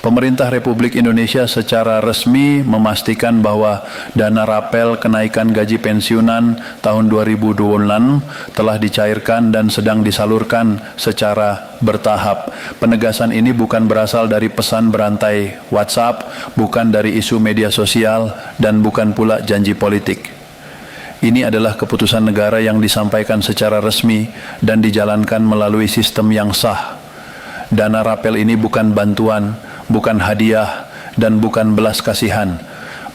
Pemerintah Republik Indonesia secara resmi memastikan bahwa dana rapel kenaikan gaji pensiunan tahun 2026 telah dicairkan dan sedang disalurkan secara bertahap. Penegasan ini bukan berasal dari pesan berantai WhatsApp, bukan dari isu media sosial, dan bukan pula janji politik. Ini adalah keputusan negara yang disampaikan secara resmi dan dijalankan melalui sistem yang sah. Dana rapel ini bukan bantuan, bukan hadiah, dan bukan belas kasihan,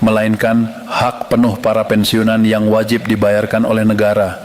melainkan hak penuh para pensiunan yang wajib dibayarkan oleh negara.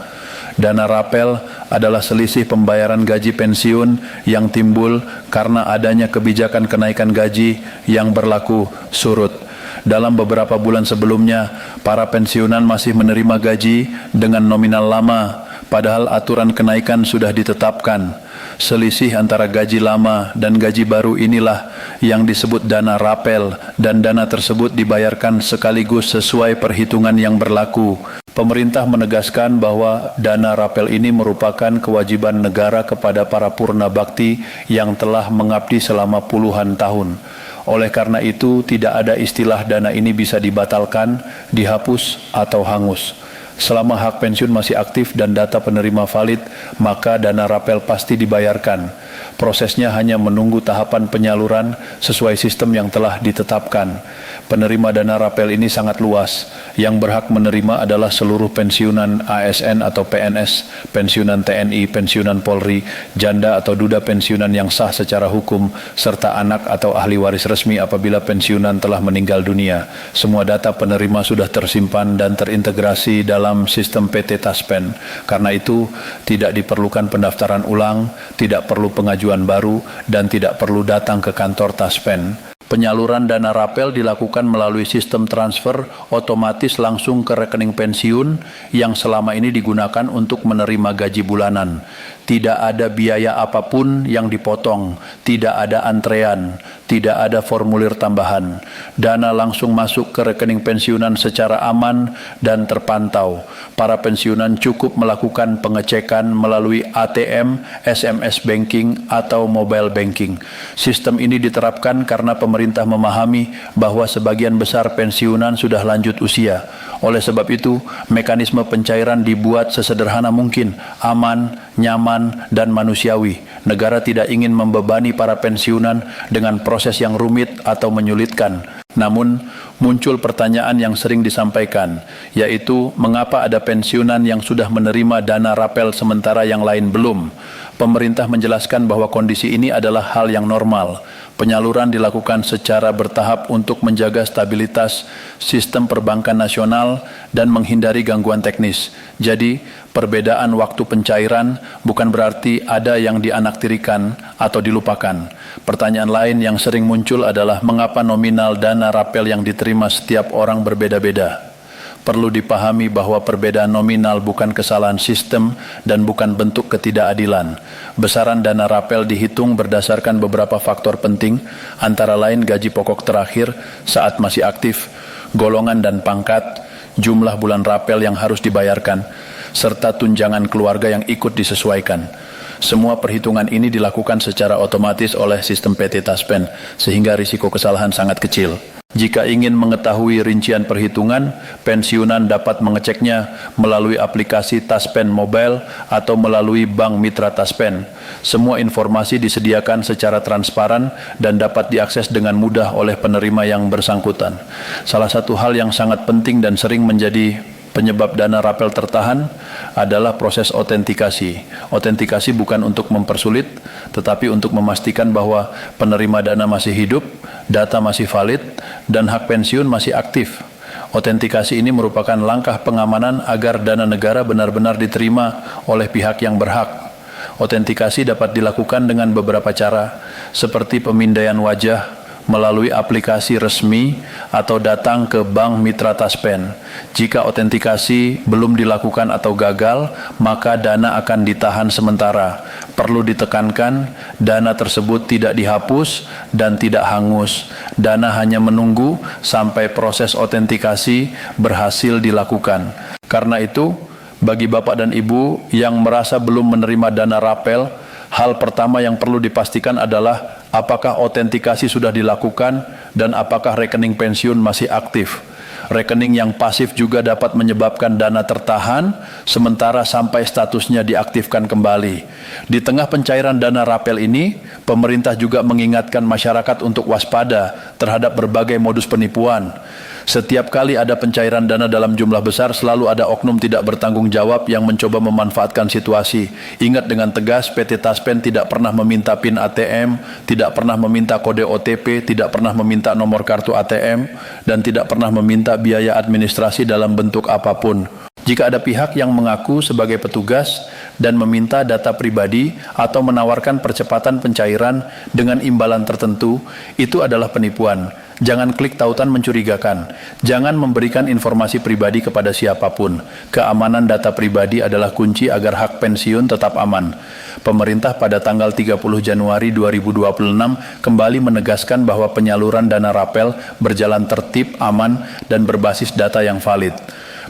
Dana rapel adalah selisih pembayaran gaji pensiun yang timbul karena adanya kebijakan kenaikan gaji yang berlaku surut. Dalam beberapa bulan sebelumnya, para pensiunan masih menerima gaji dengan nominal lama, padahal aturan kenaikan sudah ditetapkan. Selisih antara gaji lama dan gaji baru inilah yang disebut dana rapel, dan dana tersebut dibayarkan sekaligus sesuai perhitungan yang berlaku. Pemerintah menegaskan bahwa dana rapel ini merupakan kewajiban negara kepada para purna bakti yang telah mengabdi selama puluhan tahun. Oleh karena itu, tidak ada istilah dana ini bisa dibatalkan, dihapus, atau hangus. Selama hak pensiun masih aktif dan data penerima valid, maka dana rapel pasti dibayarkan. Prosesnya hanya menunggu tahapan penyaluran sesuai sistem yang telah ditetapkan. Penerima dana rapel ini sangat luas. Yang berhak menerima adalah seluruh pensiunan ASN atau PNS, pensiunan TNI, pensiunan Polri, janda atau duda pensiunan yang sah secara hukum, serta anak atau ahli waris resmi apabila pensiunan telah meninggal dunia. Semua data penerima sudah tersimpan dan terintegrasi dalam sistem PT Taspen. Karena itu, tidak diperlukan pendaftaran ulang, tidak perlu pengajuan baru, dan tidak perlu datang ke kantor Taspen. Penyaluran dana rapel dilakukan melalui sistem transfer otomatis langsung ke rekening pensiun yang selama ini digunakan untuk menerima gaji bulanan. Tidak ada biaya apapun yang dipotong, tidak ada antrean, tidak ada formulir tambahan. Dana langsung masuk ke rekening pensiunan secara aman dan terpantau. Para pensiunan cukup melakukan pengecekan melalui ATM, SMS banking, atau mobile banking. Sistem ini diterapkan karena pemerintah memahami bahwa sebagian besar pensiunan sudah lanjut usia. Oleh sebab itu, mekanisme pencairan dibuat sesederhana mungkin, aman, nyaman, dan manusiawi. Negara tidak ingin membebani para pensiunan dengan proses yang rumit atau menyulitkan. Namun, muncul pertanyaan yang sering disampaikan, yaitu mengapa ada pensiunan yang sudah menerima dana rapel sementara yang lain belum? Pemerintah menjelaskan bahwa kondisi ini adalah hal yang normal. Penyaluran dilakukan secara bertahap untuk menjaga stabilitas sistem perbankan nasional dan menghindari gangguan teknis. Jadi, perbedaan waktu pencairan bukan berarti ada yang dianaktirikan atau dilupakan. Pertanyaan lain yang sering muncul adalah mengapa nominal dana rapel yang diterima setiap orang berbeda-beda. Perlu dipahami bahwa perbedaan nominal bukan kesalahan sistem dan bukan bentuk ketidakadilan. Besaran dana rapel dihitung berdasarkan beberapa faktor penting, antara lain gaji pokok terakhir saat masih aktif, golongan dan pangkat, jumlah bulan rapel yang harus dibayarkan, serta tunjangan keluarga yang ikut disesuaikan. Semua perhitungan ini dilakukan secara otomatis oleh sistem PT Taspen, sehingga risiko kesalahan sangat kecil. Jika ingin mengetahui rincian perhitungan, pensiunan dapat mengeceknya melalui aplikasi Taspen Mobile atau melalui Bank Mitra Taspen. Semua informasi disediakan secara transparan dan dapat diakses dengan mudah oleh penerima yang bersangkutan. Salah satu hal yang sangat penting dan sering menjadi penyebab dana rapel tertahan adalah proses autentikasi. Autentikasi bukan untuk mempersulit, tetapi untuk memastikan bahwa penerima dana masih hidup, data masih valid, dan hak pensiun masih aktif. Autentikasi ini merupakan langkah pengamanan agar dana negara benar-benar diterima oleh pihak yang berhak. Autentikasi dapat dilakukan dengan beberapa cara, seperti pemindaian wajah melalui aplikasi resmi atau datang ke Bank Mitra Taspen. Jika autentikasi belum dilakukan atau gagal, maka dana akan ditahan sementara. Perlu ditekankan, dana tersebut tidak dihapus dan tidak hangus. Dana hanya menunggu sampai proses autentikasi berhasil dilakukan. Karena itu, bagi Bapak dan Ibu yang merasa belum menerima dana rapel, Hal pertama yang perlu dipastikan adalah apakah autentikasi sudah dilakukan dan apakah rekening pensiun masih aktif. Rekening yang pasif juga dapat menyebabkan dana tertahan, sementara sampai statusnya diaktifkan kembali. Di tengah pencairan dana rapel ini, pemerintah juga mengingatkan masyarakat untuk waspada terhadap berbagai modus penipuan. Setiap kali ada pencairan dana dalam jumlah besar, selalu ada oknum tidak bertanggung jawab yang mencoba memanfaatkan situasi. Ingat dengan tegas, PT Taspen tidak pernah meminta PIN ATM, tidak pernah meminta kode OTP, tidak pernah meminta nomor kartu ATM, dan tidak pernah meminta biaya administrasi dalam bentuk apapun. Jika ada pihak yang mengaku sebagai petugas dan meminta data pribadi atau menawarkan percepatan pencairan dengan imbalan tertentu, itu adalah penipuan. Jangan klik tautan mencurigakan. Jangan memberikan informasi pribadi kepada siapapun. Keamanan data pribadi adalah kunci agar hak pensiun tetap aman. Pemerintah pada tanggal 30 Januari 2026 kembali menegaskan bahwa penyaluran dana rapel berjalan tertib, aman, dan berbasis data yang valid.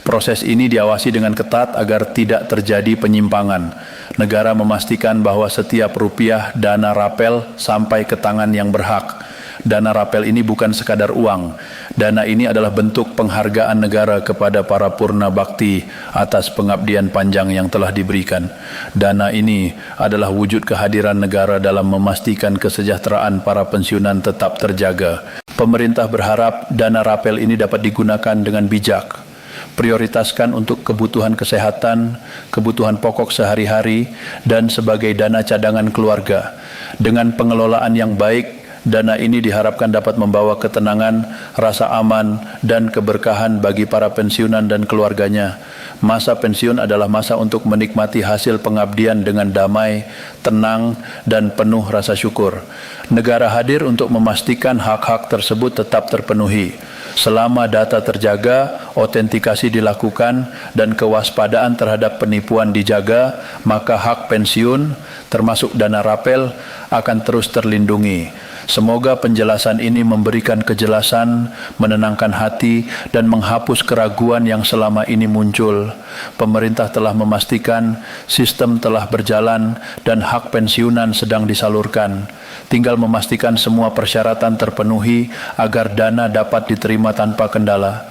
Proses ini diawasi dengan ketat agar tidak terjadi penyimpangan. Negara memastikan bahwa setiap rupiah dana rapel sampai ke tangan yang berhak. Dana rapel ini bukan sekadar uang. Dana ini adalah bentuk penghargaan negara kepada para purna bakti atas pengabdian panjang yang telah diberikan. Dana ini adalah wujud kehadiran negara dalam memastikan kesejahteraan para pensiunan tetap terjaga. Pemerintah berharap dana rapel ini dapat digunakan dengan bijak. Prioritaskan untuk kebutuhan kesehatan, kebutuhan pokok sehari-hari, dan sebagai dana cadangan keluarga. Dengan pengelolaan yang baik, dana ini diharapkan dapat membawa ketenangan, rasa aman, dan keberkahan bagi para pensiunan dan keluarganya. Masa pensiun adalah masa untuk menikmati hasil pengabdian dengan damai, tenang, dan penuh rasa syukur. Negara hadir untuk memastikan hak-hak tersebut tetap terpenuhi. Selama data terjaga, autentikasi dilakukan, dan kewaspadaan terhadap penipuan dijaga, maka hak pensiun, termasuk dana rapel, akan terus terlindungi. Semoga penjelasan ini memberikan kejelasan, menenangkan hati, dan menghapus keraguan yang selama ini muncul. Pemerintah telah memastikan sistem telah berjalan dan hak pensiunan sedang disalurkan. Tinggal memastikan semua persyaratan terpenuhi agar dana dapat diterima tanpa kendala.